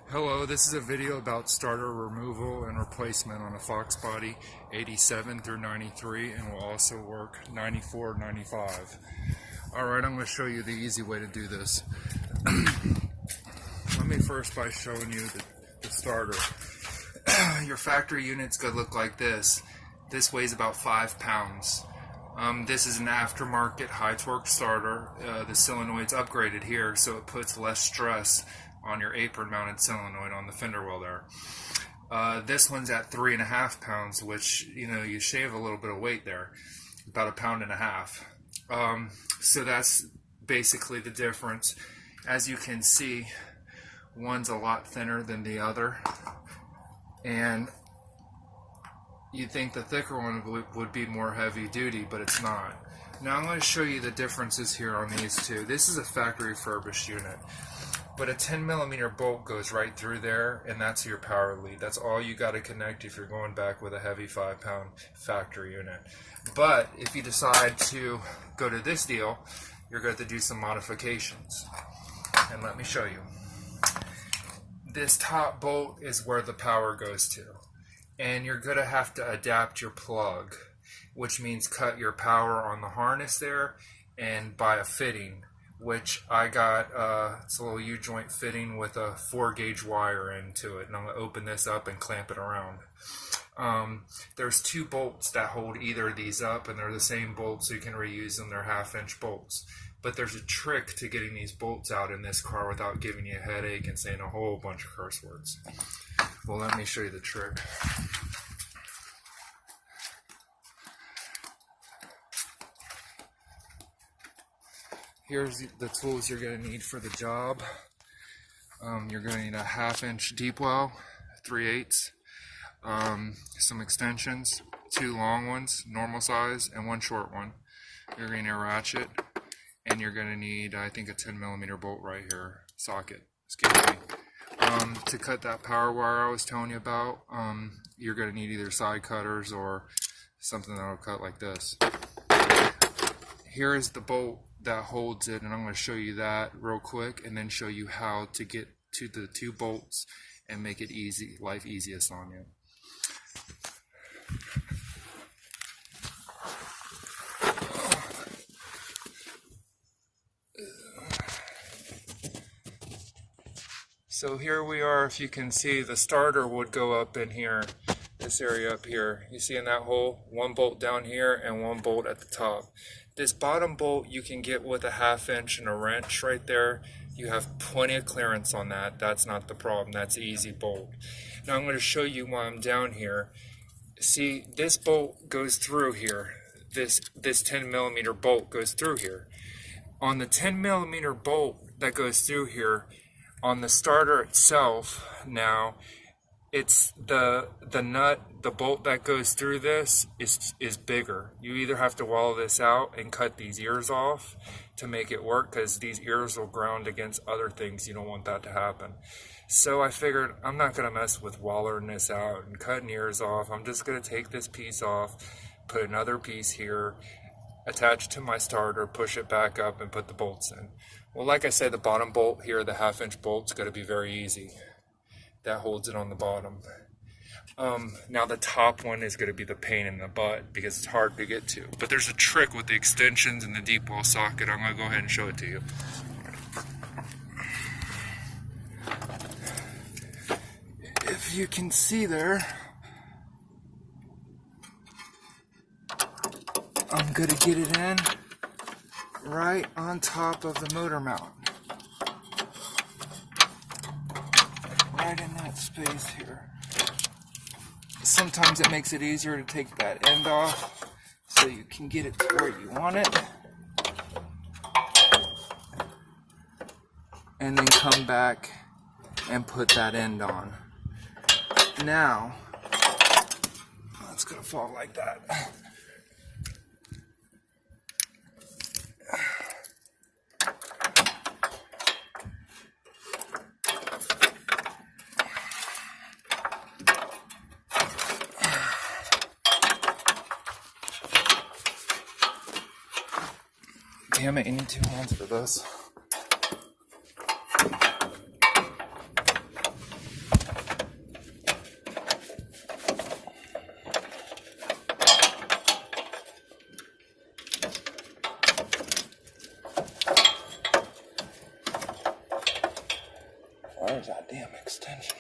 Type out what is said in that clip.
Hello, this is a video about starter removal and replacement on a Foxbody 87 through 93 and will also work 94, 95. Alright, I'm going to show you the easy way to do this. Let me first by showing you the starter. Your factory unit's going to look like this. This weighs about 5 pounds. This is an aftermarket high torque starter. The solenoid's upgraded here, so it puts less stress on your apron mounted solenoid on the fender well there. This one's at 3.5 pounds, which, you shave a little bit of weight there, about 1.5 pounds. So that's basically the difference. As you can see, one's a lot thinner than the other, and you'd think the thicker one would be more heavy duty, but it's not. Now I'm going to show you the differences here on these two. This is a factory refurbished unit, but a 10mm bolt goes right through there, and that's your power lead. That's all you got to connect if you're going back with a heavy 5-pound factory unit. But if you decide to go to this deal, you're going to have to do some modifications. And let me show you. This top bolt is where the power goes to. And you're going to have to adapt your plug, which means cut your power on the harness there and buy a fitting, which I got. It's a little U-joint fitting with a 4-gauge wire into it, and I'm going to open this up and clamp it around. There's 2 bolts that hold either of these up, and they're the same bolts, so you can reuse them. They're 1/2-inch bolts. But there's a trick to getting these bolts out in this car without giving you a headache and saying a whole bunch of curse words. Well, let me show you the trick. Here's the tools you're going to need for the job. You're going to need a 1/2-inch deep well, 3/8, some extensions, 2 long ones, normal size, and 1 short one. You're going to need a ratchet, and you're going to need, I think, a 10mm bolt right here, socket, excuse me. To cut that power wire I was telling you about, you're going to need either side cutters or something that will cut like this. Here is the bolt that holds it, and I'm going to show you that real quick and then show you how to get to the 2 bolts and make it easy, life easiest on you. So here we are. If you can see, the starter would go up in here, this area up here. You see in that hole, 1 bolt down here and 1 bolt at the top. This bottom bolt you can get with a 1/2-inch and a wrench right there. You have plenty of clearance on that. That's not the problem. That's an easy bolt. Now I'm going to show you while I'm down here. See, this bolt goes through here. This 10mm bolt goes through here. On the 10mm bolt that goes through here, on the starter itself, now it's the nut, the bolt that goes through this is bigger. You either have to wallow this out and cut these ears off to make it work, because these ears will ground against other things. You don't want that to happen. So I figured I'm not going to mess with wallowing this out and cutting ears off. I'm just going to take this piece off, put another piece here, attach it to my starter, push it back up, and put the bolts in. Well, like I said, the bottom bolt here, the 1/2-inch bolt's going to be very easy. That holds it on the bottom. Now the top one is going to be the pain in the butt because it's hard to get to. But there's a trick with the extensions and the deep well socket. I'm going to go ahead and show it to you. If you can see there, I'm going to get it in right on top of the motor mount. Right in that space here. Sometimes it makes it easier to take that end off so you can get it to where you want it. And then come back and put that end on. Now, it's going to fall like that. Damn it, you need 2 hands for this. There's that damn extension.